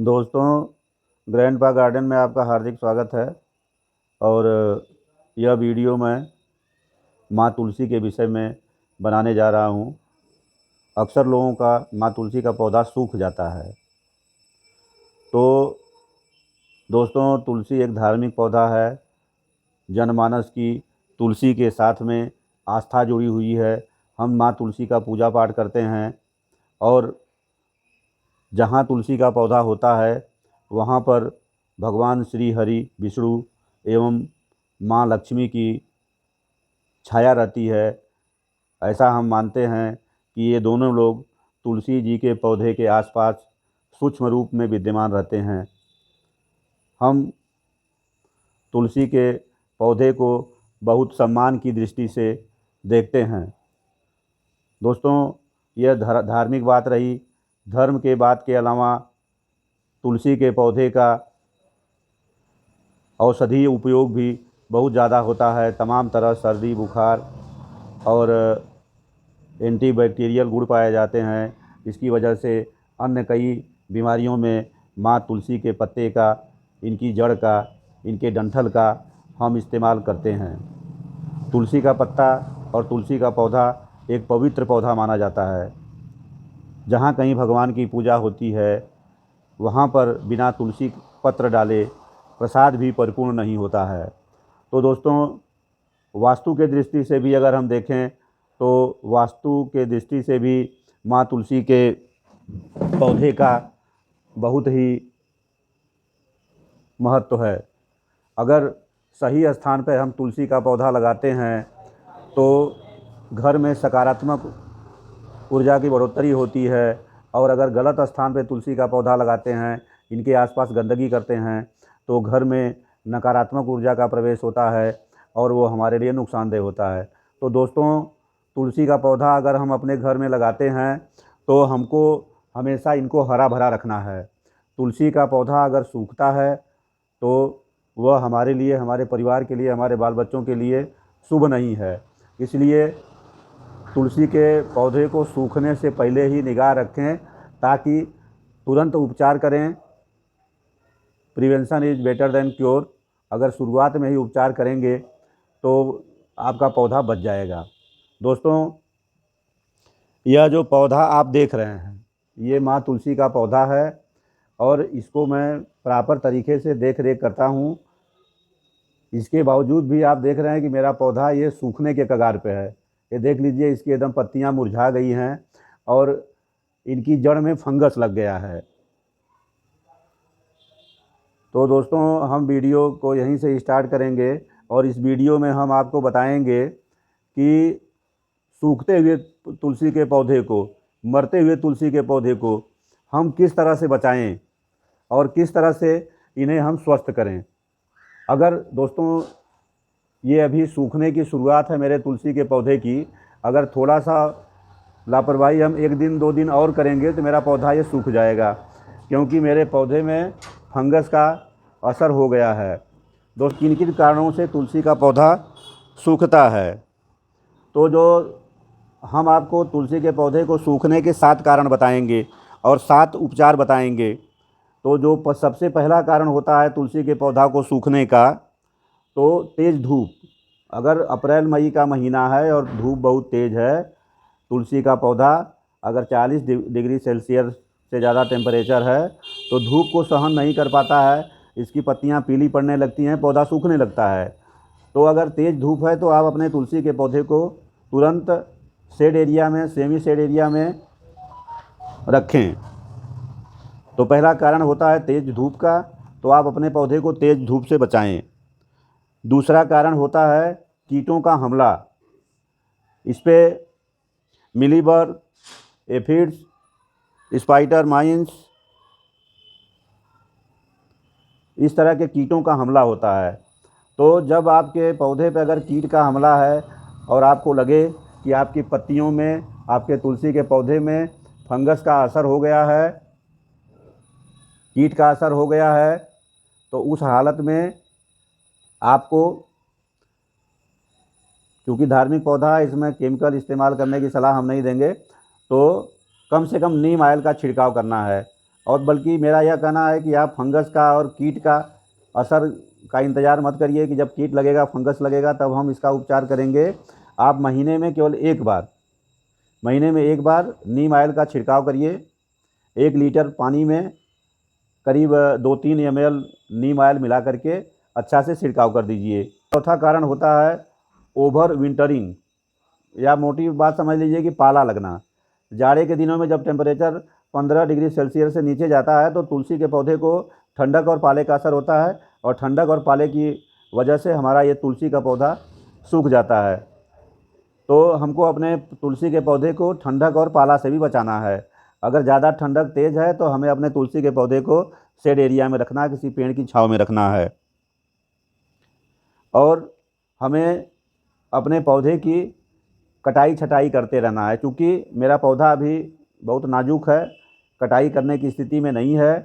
दोस्तों, grandpa garden में आपका हार्दिक स्वागत है। और यह वीडियो मैं माँ तुलसी के विषय में बनाने जा रहा हूँ। अक्सर लोगों का माँ तुलसी का पौधा सूख जाता है। तो दोस्तों, तुलसी एक धार्मिक पौधा है। जनमानस की तुलसी के साथ में आस्था जुड़ी हुई है। हम माँ तुलसी का पूजा पाठ करते हैं और जहाँ तुलसी का पौधा होता है वहाँ पर भगवान श्री हरि विष्णु एवं माँ लक्ष्मी की छाया रहती है। ऐसा हम मानते हैं कि ये दोनों लोग तुलसी जी के पौधे के आसपास सूक्ष्म रूप में विद्यमान रहते हैं। हम तुलसी के पौधे को बहुत सम्मान की दृष्टि से देखते हैं। दोस्तों, यह धार्मिक बात रही। धर्म के बात के अलावा तुलसी के पौधे का औषधीय उपयोग भी बहुत ज़्यादा होता है। तमाम तरह सर्दी बुखार और एंटीबैक्टीरियल गुण पाए जाते हैं। इसकी वजह से अन्य कई बीमारियों में माँ तुलसी के पत्ते का, इनकी जड़ का, इनके डंठल का हम इस्तेमाल करते हैं। तुलसी का पत्ता और तुलसी का पौधा एक पवित्र पौधा माना जाता है। जहाँ कहीं भगवान की पूजा होती है वहाँ पर बिना तुलसी पत्र डाले प्रसाद भी परिपूर्ण नहीं होता है। तो दोस्तों, वास्तु के दृष्टि से भी अगर हम देखें तो वास्तु के दृष्टि से भी माँ तुलसी के पौधे का बहुत ही महत्व है। अगर सही स्थान पर हम तुलसी का पौधा लगाते हैं तो घर में सकारात्मक ऊर्जा की बढ़ोतरी होती है। और अगर गलत स्थान पर तुलसी का पौधा लगाते हैं, इनके आसपास गंदगी करते हैं, तो घर में नकारात्मक ऊर्जा का प्रवेश होता है और वो हमारे लिए नुकसानदेह होता है। तो दोस्तों, तुलसी का पौधा अगर हम अपने घर में लगाते हैं तो हमको हमेशा इनको हरा भरा रखना है। तुलसी का पौधा अगर सूखता है तो वह हमारे लिए, हमारे परिवार के लिए, हमारे बाल बच्चों के लिए शुभ नहीं है। इसलिए तुलसी के पौधे को सूखने से पहले ही निगाह रखें ताकि तुरंत उपचार करें। Prevention is better than cure. अगर शुरुआत में ही उपचार करेंगे तो आपका पौधा बच जाएगा। दोस्तों, यह जो पौधा आप देख रहे हैं ये माँ तुलसी का पौधा है और इसको मैं प्रॉपर तरीके से देख रेख करता हूँ। इसके बावजूद भी आप देख रहे हैं कि मेरा पौधा ये सूखने के कगार पे है। ये देख लीजिए, इसकी एकदम पत्तियाँ मुरझा गई हैं और इनकी जड़ में फंगस लग गया है। तो दोस्तों, हम वीडियो को यहीं से स्टार्ट करेंगे और इस वीडियो में हम आपको बताएंगे कि सूखते हुए तुलसी के पौधे को, मरते हुए तुलसी के पौधे को हम किस तरह से बचाएं और किस तरह से इन्हें हम स्वस्थ करें। अगर दोस्तों ये अभी सूखने की शुरुआत है मेरे तुलसी के पौधे की, अगर थोड़ा सा लापरवाही हम 1 दिन 2 दिन और करेंगे तो मेरा पौधा ये सूख जाएगा, क्योंकि मेरे पौधे में फंगस का असर हो गया है। दोस्त, किन किन कारणों से तुलसी का पौधा सूखता है, तो जो हम आपको तुलसी के पौधे को सूखने के 7 कारण बताएंगे और 7 उपचार बताएंगे। तो जो सबसे पहला कारण होता है तुलसी के पौधा को सूखने का, तो तेज़ धूप। अगर अप्रैल मई का महीना है और धूप बहुत तेज़ है, तुलसी का पौधा अगर 40 डिग्री सेल्सियस से ज़्यादा टेम्परेचर है तो धूप को सहन नहीं कर पाता है। इसकी पत्तियां पीली पड़ने लगती हैं, पौधा सूखने लगता है। तो अगर तेज़ धूप है तो आप अपने तुलसी के पौधे को तुरंत शेड एरिया में, सेमी शेड एरिया में रखें। तो पहला कारण होता है तेज़ धूप का, तो आप अपने पौधे को तेज़ धूप से बचाएं। दूसरा कारण होता है कीटों का हमला। इस पर मिलीबग, एफिड्स, स्पाइडर माइन्स, इस तरह के कीटों का हमला होता है। तो जब आपके पौधे पर अगर कीट का हमला है और आपको लगे कि आपकी पत्तियों में, आपके तुलसी के पौधे में फंगस का असर हो गया है, कीट का असर हो गया है, तो उस हालत में आपको, क्योंकि धार्मिक पौधा है इसमें केमिकल इस्तेमाल करने की सलाह हम नहीं देंगे, तो कम से कम नीम ऑयल का छिड़काव करना है। और बल्कि मेरा यह कहना है कि आप फंगस का और कीट का असर का इंतज़ार मत करिए कि जब कीट लगेगा, फंगस लगेगा तब हम इसका उपचार करेंगे। आप महीने में केवल एक बार नीम ऑयल का छिड़काव करिए। 1 लीटर पानी में करीब 2-3 ml नीम ऑयल मिला करके अच्छा से छिड़काव कर दीजिए। चौथा कारण होता है ओवर विंटरिंग, या मोटी बात समझ लीजिए कि पाला लगना। जाड़े के दिनों में जब टेम्परेचर 15 डिग्री सेल्सियस से नीचे जाता है तो तुलसी के पौधे को ठंडक और पाले का असर होता है, और ठंडक और पाले की वजह से हमारा ये तुलसी का पौधा सूख जाता है। तो हमको अपने तुलसी के पौधे को ठंडक और पाला से भी बचाना है। अगर ज़्यादा ठंडक तेज़ है तो हमें अपने तुलसी के पौधे को शेड एरिया में रखना है, किसी पेड़ की छाँव में रखना है। और हमें अपने पौधे की कटाई छटाई करते रहना है, क्योंकि मेरा पौधा अभी बहुत नाजुक है, कटाई करने की स्थिति में नहीं है।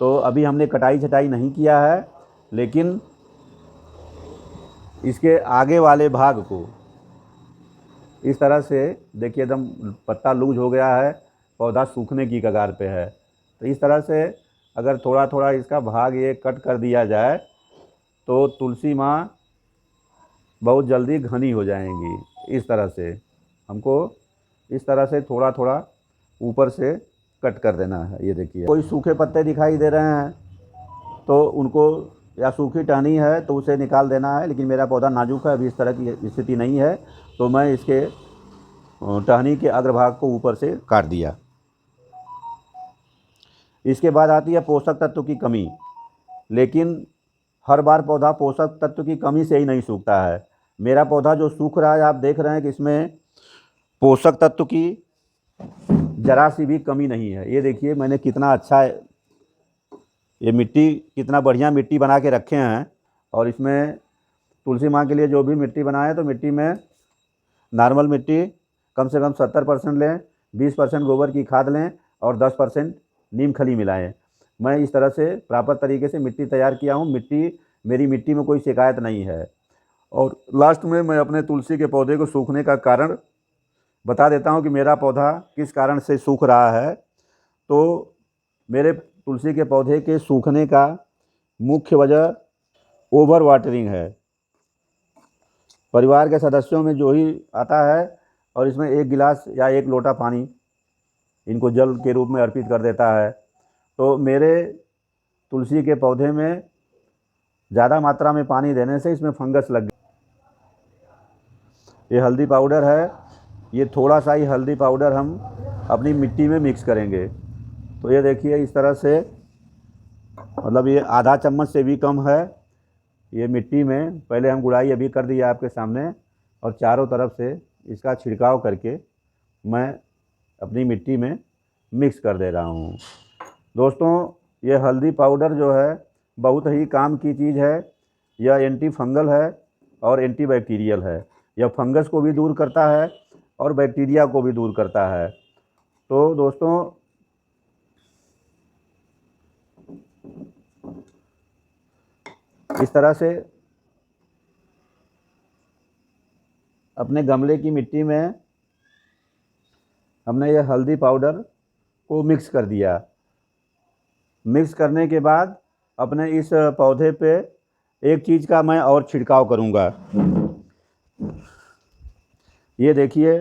तो अभी हमने कटाई छटाई नहीं किया है, लेकिन इसके आगे वाले भाग को इस तरह से देखिए, एकदम पत्ता लूज हो गया है, पौधा सूखने की कगार पे है। तो इस तरह से अगर थोड़ा थोड़ा इसका भाग ये कट कर दिया जाए तो तुलसी माँ बहुत जल्दी घनी हो जाएंगी। इस तरह से हमको इस तरह से थोड़ा थोड़ा ऊपर से कट कर देना है। ये देखिए, कोई सूखे पत्ते दिखाई दे रहे हैं तो उनको, या सूखी टहनी है तो उसे निकाल देना है। लेकिन मेरा पौधा नाजुक है, अभी इस तरह की स्थिति नहीं है, तो मैं इसके टहनी के अग्रभाग को ऊपर से काट दिया। इसके बाद आती है पोषक तत्व की कमी। लेकिन हर बार पौधा पोषक तत्व की कमी से ही नहीं सूखता है। मेरा पौधा जो सूख रहा है, आप देख रहे हैं कि इसमें पोषक तत्व की जरा सी भी कमी नहीं है। ये देखिए, मैंने कितना अच्छा ये मिट्टी, कितना बढ़िया मिट्टी बना के रखे हैं। और इसमें तुलसी माँ के लिए जो भी मिट्टी बनाए, तो मिट्टी में नॉर्मल मिट्टी कम से कम 70% लें, 20% गोबर की खाद लें और 10% नीम खली मिलाएं। मैं इस तरह से प्रॉपर तरीके से मिट्टी तैयार किया हूँ। मेरी मिट्टी में कोई शिकायत नहीं है। और लास्ट में मैं अपने तुलसी के पौधे को सूखने का कारण बता देता हूँ कि मेरा पौधा किस कारण से सूख रहा है। तो मेरे तुलसी के पौधे के सूखने का मुख्य वजह ओवर वाटरिंग है। परिवार के सदस्यों में जो ही आता है और इसमें 1 गिलास या 1 लोटा पानी इनको जल के रूप में अर्पित कर देता है, तो मेरे तुलसी के पौधे में ज़्यादा मात्रा में पानी देने से इसमें फंगस लग गई। ये हल्दी पाउडर है, ये थोड़ा सा ही हल्दी पाउडर हम अपनी मिट्टी में मिक्स करेंगे। तो ये देखिए, इस तरह से, मतलब ये आधा चम्मच से भी कम है। ये मिट्टी में पहले हम गुड़ाई अभी कर दिया आपके सामने, और चारों तरफ से इसका छिड़काव करके मैं अपनी मिट्टी में मिक्स कर दे रहा हूँ। दोस्तों, ये हल्दी पाउडर जो है बहुत ही काम की चीज़ है। यह एंटी फंगल है और एंटीबैक्टीरियल है। यह फंगस को भी दूर करता है और बैक्टीरिया को भी दूर करता है। तो दोस्तों, इस तरह से अपने गमले की मिट्टी में हमने यह हल्दी पाउडर को मिक्स कर दिया। मिक्स करने के बाद अपने इस पौधे पे एक चीज़ का मैं और छिड़काव करूँगा। ये देखिए,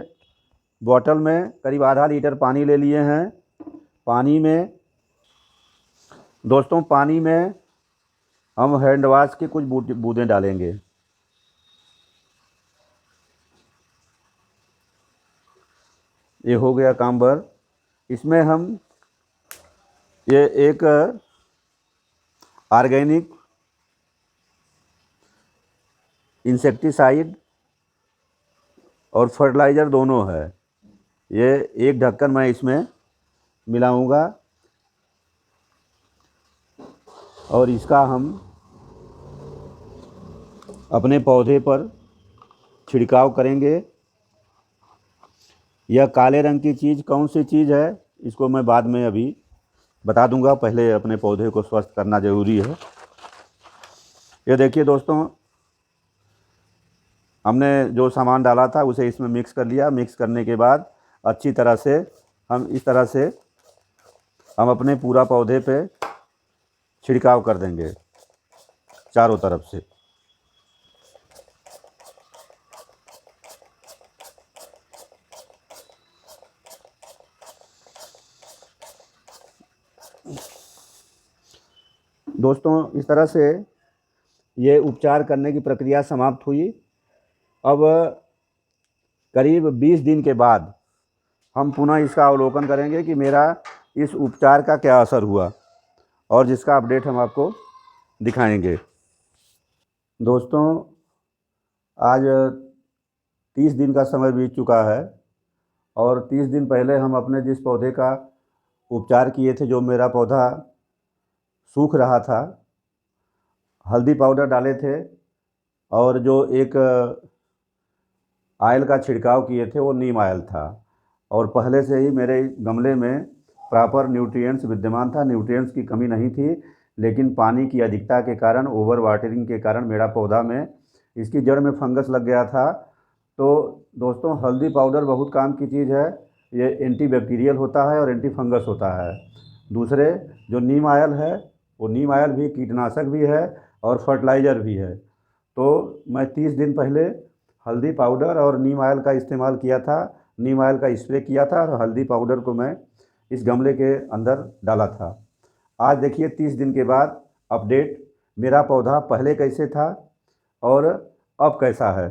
बॉटल में करीब आधा लीटर पानी ले लिए हैं। पानी में दोस्तों, पानी में हम हैंड वाश की कुछ बूंदें डालेंगे। ये हो गया काम भर। इसमें हम ये एक ऑर्गेनिक इंसेक्टिसाइड और फर्टिलाइज़र दोनों है। ये एक ढक्कन मैं इसमें मिलाऊंगा और इसका हम अपने पौधे पर छिड़काव करेंगे। यह काले रंग की चीज़ कौन सी चीज़ है, इसको मैं बाद में अभी बता दूंगा। पहले अपने पौधे को स्वस्थ करना ज़रूरी है। ये देखिए दोस्तों, हमने जो सामान डाला था उसे इसमें मिक्स कर लिया। मिक्स करने के बाद अच्छी तरह से हम इस तरह से हम अपने पूरा पौधे पे छिड़काव कर देंगे चारों तरफ से। दोस्तों, इस तरह से ये उपचार करने की प्रक्रिया समाप्त हुई। अब करीब 20 दिन के बाद हम पुनः इसका अवलोकन करेंगे कि मेरा इस उपचार का क्या असर हुआ, और जिसका अपडेट हम आपको दिखाएंगे। दोस्तों, आज 30 दिन का समय बीत चुका है, और 30 दिन पहले हम अपने जिस पौधे का उपचार किए थे, जो मेरा पौधा सूख रहा था, हल्दी पाउडर डाले थे और जो एक आयल का छिड़काव किए थे वो नीम आयल था। और पहले से ही मेरे गमले में प्रॉपर न्यूट्रिएंट्स विद्यमान था, न्यूट्रिएंट्स की कमी नहीं थी, लेकिन पानी की अधिकता के कारण, ओवर वाटरिंग के कारण मेरा पौधा में, इसकी जड़ में फंगस लग गया था। तो दोस्तों, हल्दी पाउडर बहुत काम की चीज़ है। ये एंटीबैक्टीरियल होता है और एंटी फंगस होता है। दूसरे जो नीम आयल है, वो नीम आयल भी कीटनाशक भी है और फर्टिलाइज़र भी है। तो मैं 30 दिन पहले हल्दी पाउडर और नीम आयल का इस्तेमाल किया था, नीम आयल का स्प्रे किया था, और हल्दी पाउडर को मैं इस गमले के अंदर डाला था। आज देखिए 30 दिन के बाद अपडेट, मेरा पौधा पहले कैसे था और अब कैसा है।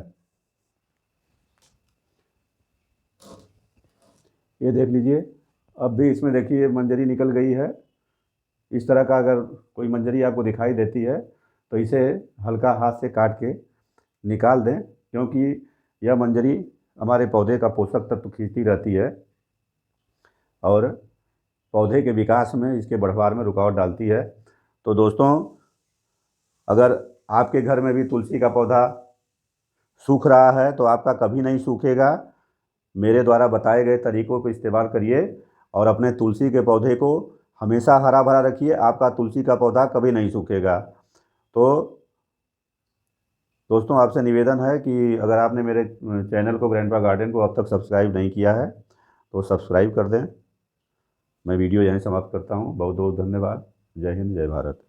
ये देख लीजिए, अब भी इसमें देखिए मंजरी निकल गई है। इस तरह का अगर कोई मंजरी आपको दिखाई देती है तो इसे हल्का हाथ से काट के निकाल दें, क्योंकि यह मंजरी हमारे पौधे का पोषक तत्व खींचती रहती है और पौधे के विकास में, इसके बढ़वार में रुकावट डालती है। तो दोस्तों, अगर आपके घर में भी तुलसी का पौधा सूख रहा है तो आपका कभी नहीं सूखेगा। मेरे द्वारा बताए गए तरीकों को इस्तेमाल करिए और अपने तुलसी के पौधे को हमेशा हरा भरा रखिए, आपका तुलसी का पौधा कभी नहीं सूखेगा। तो दोस्तों, आपसे निवेदन है कि अगर आपने मेरे चैनल को, ग्रैंडपा गार्डन को, अब तक सब्सक्राइब नहीं किया है तो सब्सक्राइब कर दें। मैं वीडियो यहीं समाप्त करता हूँ। बहुत बहुत धन्यवाद। जय हिंद, जय भारत।